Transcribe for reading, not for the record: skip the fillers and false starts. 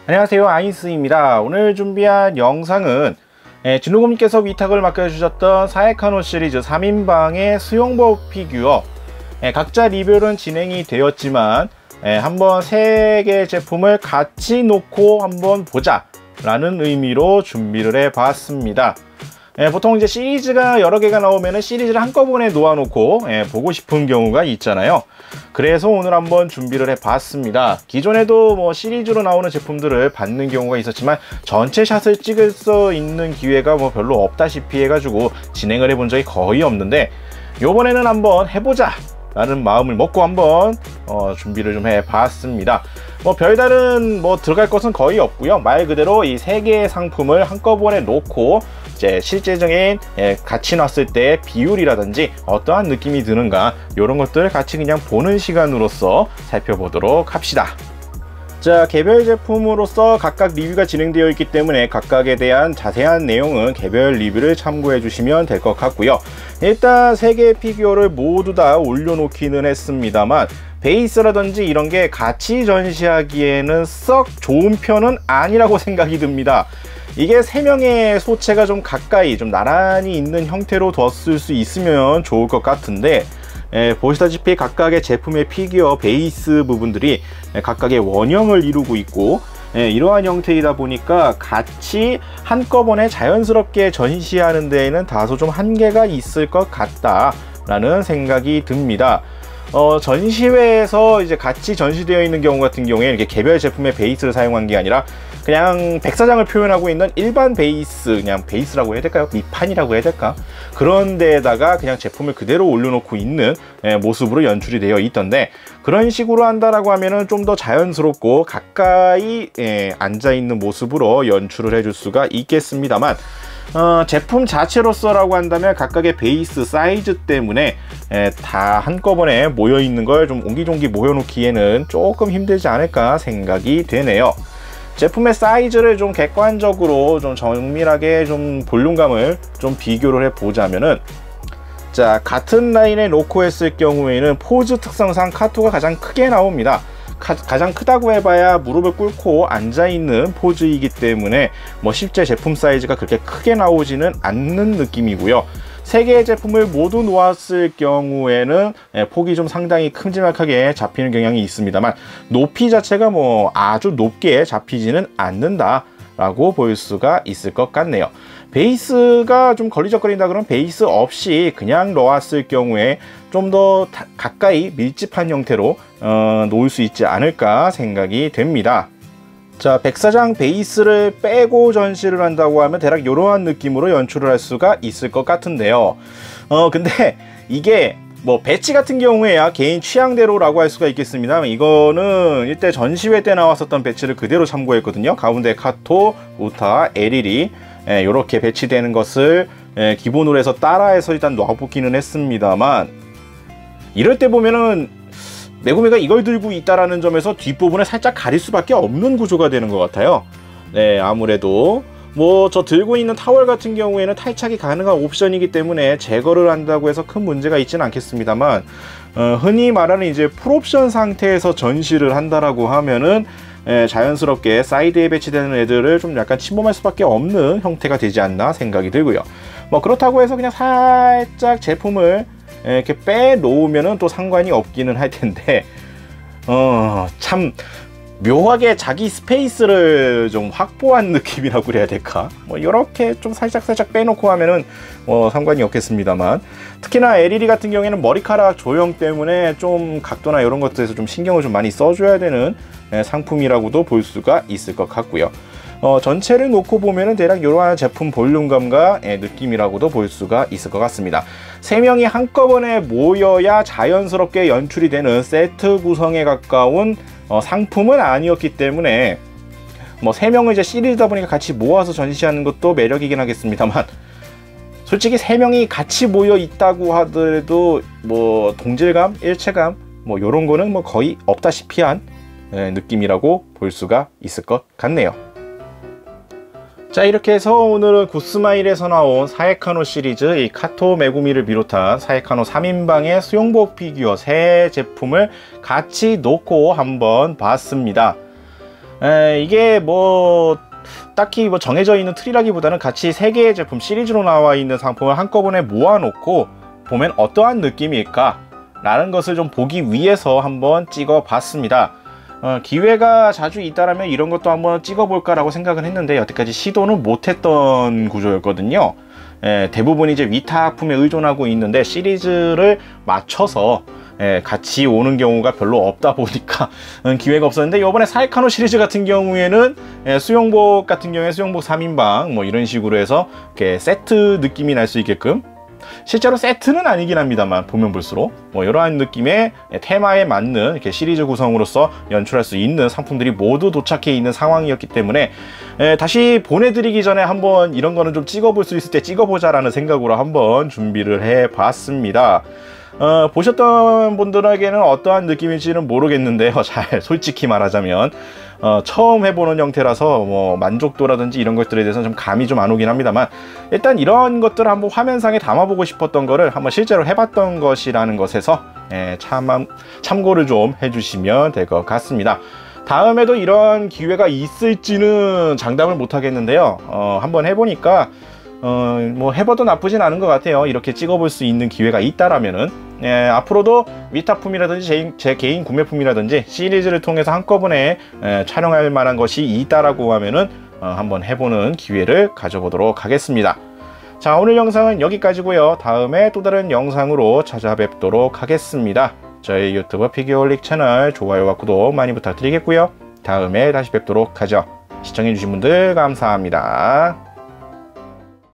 안녕하세요, 아이스입니다. 오늘 준비한 영상은 진우곰님께서 위탁을 맡겨주셨던 사에카노 시리즈 3인방의 수영복 피규어 각자 리뷰는 진행이 되었지만 한번 3개의 제품을 같이 놓고 한번 보자 라는 의미로 준비를 해 봤습니다. 보통 이제 시리즈가 여러 개가 나오면 시리즈를 한꺼번에 놓아놓고 보고 싶은 경우가 있잖아요. 그래서 오늘 한번 준비를 해 봤습니다. 기존에도 뭐 시리즈로 나오는 제품들을 받는 경우가 있었지만 전체 샷을 찍을 수 있는 기회가 뭐 별로 없다시피 해가지고 진행을 해본 적이 거의 없는데, 요번에는 한번 해보자 라는 마음을 먹고 한번 준비를 좀 해 봤습니다. 뭐 별다른 들어갈 것은 거의 없고요. 말 그대로 이 3개의 상품을 한꺼번에 놓고 이제 실제적인 같이 놨을 때 비율이라든지 어떠한 느낌이 드는가, 이런 것들을 같이 그냥 보는 시간으로서 살펴보도록 합시다. 자, 개별 제품으로서 각각 리뷰가 진행되어 있기 때문에 각각에 대한 자세한 내용은 개별 리뷰를 참고해 주시면 될 것 같고요. 일단 3개의 피규어를 모두 다 올려놓기는 했습니다만 베이스라든지 이런 게 같이 전시하기에는 썩 좋은 편은 아니라고 생각이 듭니다. 이게 3명의 소체가 좀 가까이 좀 나란히 있는 형태로 뒀을 수 있으면 좋을 것 같은데, 보시다시피 각각의 제품의 피규어 베이스 부분들이 각각의 원형을 이루고 있고 이러한 형태이다 보니까 같이 한꺼번에 자연스럽게 전시하는 데에는 다소 좀 한계가 있을 것 같다 라는 생각이 듭니다. 전시회에서 이제 같이 전시되어 있는 경우 같은 경우에 이렇게 개별 제품의 베이스를 사용한 게 아니라 그냥 백사장을 표현하고 있는 일반 베이스, 그냥 베이스라고 해야 될까요? 밑판이라고 해야 될까? 그런 데에다가 그냥 제품을 그대로 올려놓고 있는 모습으로 연출이 되어 있던데, 그런 식으로 한다라고 하면은 좀 더 자연스럽고 가까이 앉아있는 모습으로 연출을 해줄 수가 있겠습니다만, 제품 자체로서라고 한다면 각각의 베이스 사이즈 때문에 다 한꺼번에 모여있는 걸 좀 옹기종기 모여놓기에는 조금 힘들지 않을까 생각이 되네요. 제품의 사이즈를 좀 객관적으로 좀 정밀하게 좀 볼륨감을 좀 비교를 해 보자면은, 자, 같은 라인에 놓고 했을 경우에는 포즈 특성상 카토가 가장 크게 나옵니다. 가장 크다고 해봐야 무릎을 꿇고 앉아있는 포즈이기 때문에 실제 제품 사이즈가 그렇게 크게 나오지는 않는 느낌이고요. 3개의 제품을 모두 놓았을 경우에는 폭이 좀 상당히 큼지막하게 잡히는 경향이 있습니다만, 높이 자체가 아주 높게 잡히지는 않는다 라고 볼 수가 있을 것 같네요. 베이스가 좀 걸리적거린다 그러면 베이스 없이 그냥 놓았을 경우에 좀 더 가까이 밀집한 형태로 놓을 수 있지 않을까 생각이 됩니다. 자, 백사장 베이스를 빼고 전시를 한다고 하면 대략 이러한 느낌으로 연출을 할 수가 있을 것 같은데요. 근데 이게 배치 같은 경우에야 개인 취향대로라고 할 수가 있겠습니다. 이거는 이때 전시회 때 나왔었던 배치를 그대로 참고했거든요. 가운데 카토, 우타, 에리리 이렇게 배치되는 것을 기본으로 해서 따라해서 일단 놔보기는 했습니다만, 이럴 때 보면은 메구미가 이걸 들고 있다라는 점에서 뒷부분을 살짝 가릴 수밖에 없는 구조가 되는 것 같아요. 네, 아무래도 저 들고 있는 타월 같은 경우에는 탈착이 가능한 옵션이기 때문에 제거를 한다고 해서 큰 문제가 있지는 않겠습니다만, 흔히 말하는 이제 풀옵션 상태에서 전시를 한다라고 하면은 자연스럽게 사이드에 배치되는 애들을 좀 약간 침범할 수밖에 없는 형태가 되지 않나 생각이 들고요. 그렇다고 해서 그냥 살짝 제품을 이렇게 빼놓으면은 또 상관이 없기는 할 텐데, 참 묘하게 자기 스페이스를 좀 확보한 느낌이라고 그래야 될까? 이렇게 좀 살짝 빼놓고 하면은 상관이 없겠습니다만, 특히나 에리리 같은 경우에는 머리카락 조형 때문에 좀 각도나 이런 것들에서 좀 신경을 좀 많이 써줘야 되는 상품이라고도 볼 수가 있을 것 같고요. 전체를 놓고 보면은 대략 이러한 제품 볼륨감과 느낌이라고도 볼 수가 있을 것 같습니다. 3명이 한꺼번에 모여야 자연스럽게 연출이 되는 세트 구성에 가까운 상품은 아니었기 때문에 3명을 이제 시리즈다 보니까 같이 모아서 전시하는 것도 매력이긴 하겠습니다만, 솔직히 3명이 같이 모여 있다고 하더라도 동질감, 일체감 이런 거는 거의 없다시피 한 느낌이라고 볼 수가 있을 것 같네요. 자, 이렇게 해서 오늘은 구스마일에서 나온 사에카노 시리즈 이 카토 메구미를 비롯한 사에카노 3인방의 수영복 피규어 3제품을 같이 놓고 한번 봤습니다. 이게 뭐 딱히 뭐 정해져 있는 틀이라기보다는 같이 3개의 제품 시리즈로 나와 있는 상품을 한꺼번에 모아놓고 보면 어떠한 느낌일까 라는 것을 좀 보기 위해서 한번 찍어 봤습니다. 기회가 자주 있다라면 이런 것도 한번 찍어볼까 라고 생각은 했는데 여태까지 시도는 못했던 구조였거든요. 대부분 이제 위탁품에 의존하고 있는데 시리즈를 맞춰서 같이 오는 경우가 별로 없다 보니까 기회가 없었는데, 이번에 사이카노 시리즈 같은 경우에는 수영복 같은 경우에 수영복 3인방 뭐 이런 식으로 해서 이렇게 세트 느낌이 날 수 있게끔, 실제로 세트는 아니긴 합니다만 보면 볼수록 뭐 이러한 느낌의 테마에 맞는 이렇게 시리즈 구성으로서 연출할 수 있는 상품들이 모두 도착해 있는 상황이었기 때문에 다시 보내드리기 전에 한번 이런 거는 좀 찍어볼 수 있을 때 찍어보자 라는 생각으로 한번 준비를 해 봤습니다. 보셨던 분들에게는 어떠한 느낌일지는 모르겠는데요. 잘 솔직히 말하자면 처음 해보는 형태라서 뭐 만족도라든지 이런 것들에 대해서는 좀 감이 좀 안 오긴 합니다만, 일단 이런 것들을 한번 화면상에 담아보고 싶었던 거를 한번 실제로 해봤던 것이라는 것에서 참고를 좀 해주시면 될 것 같습니다. 다음에도 이런 기회가 있을지는 장담을 못 하겠는데요. 한번 해보니까 뭐 해봐도 나쁘진 않은 것 같아요. 이렇게 찍어볼 수 있는 기회가 있다라면은 앞으로도 위탁품이라든지 제 개인 구매품이라든지 시리즈를 통해서 한꺼번에 촬영할 만한 것이 있다라고 하면은 한번 해보는 기회를 가져보도록 하겠습니다. 자, 오늘 영상은 여기까지고요. 다음에 또 다른 영상으로 찾아뵙도록 하겠습니다. 저희 유튜브 피규어홀릭 채널 좋아요와 구독 많이 부탁드리겠고요. 다음에 다시 뵙도록 하죠. 시청해주신 분들 감사합니다.